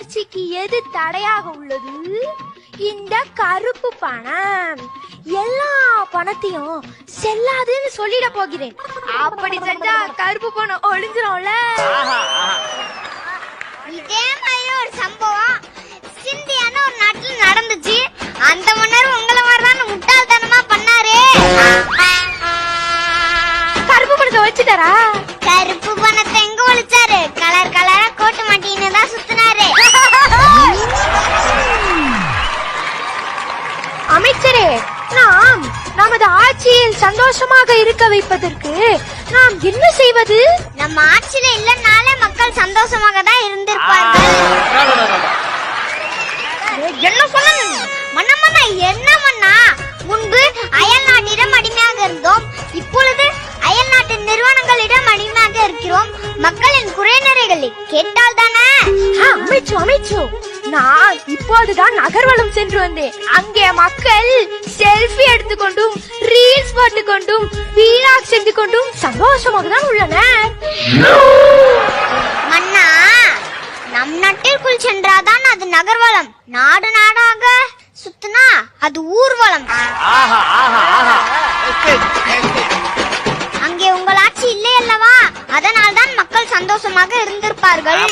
வளர்ச்சிக்கு எது தடையாக உள்ளது? இந்த கருப்பு பணம். எல்லா பணத்தையும் செல்லாதுன்னு சொல்லிட போகிறேன். அப்படி செஞ்சா கருப்பு பணம் ஒளிஞ்சிரும்ல. இதே மாதிரி ஒரு சம்பவம் சிந்தியான ஒரு நாட்டுல நடந்துச்சு. அந்த மன்னர் உங்களை மாதிரிதான் முட்டாள்தனமா பண்ணாரு. கருப்பு பணத்தை வச்சுட்டாரா? கருப்பு பணத்தை எங்க ஒழிச்சாரு? கலர் கலரா கோட்டு மாட்டின்னு தான் சுத்தினாரு. அமைச்சரே, நாம் நமது ஆட்சியில் சந்தோஷமாக இருக்க வைப்பதற்கு நாம் என்ன செய்வது? நம்ம ஆட்சியில இல்லனால மக்கள் சந்தோஷமாக தான் இருந்திருப்பார்கள். என்ன சொன்னீங்க? மன்னமன்னா என்ன மன்னா? முன்பு அயல் நாட்டிடம் அடிமையாக இருந்தோம், இப்பொழுது அயல் நாட்டு நிறுவனங்களிடம் அடிமையாக இருக்கிறோம். மக்களின் குறைநிறைகளை கேட்டால் தானே. அமைச்சு, நான் இப்போதுதான் நகர்வலம் சென்று வந்தேன். அங்கே மக்கள் செல்ஃபி எடுத்துக்கொண்டும் ரீல்ஸ் போட்டுக்கொண்டும் வீலாக் செஞ்சு கொண்டும் சந்தோஷமாக தான் உள்ளனர். மன்னா, நம் நாட்டிற்குள் சென்றாதான் அது நகர்வலம். நாடு நாடாக சுத்தினா அது ஊர்வலம். அங்கே உங்கள் ஆட்சி இல்லை அல்லவா? அதனால் தான் மக்கள் சந்தோஷமாக இருந்திருப்பார்கள்.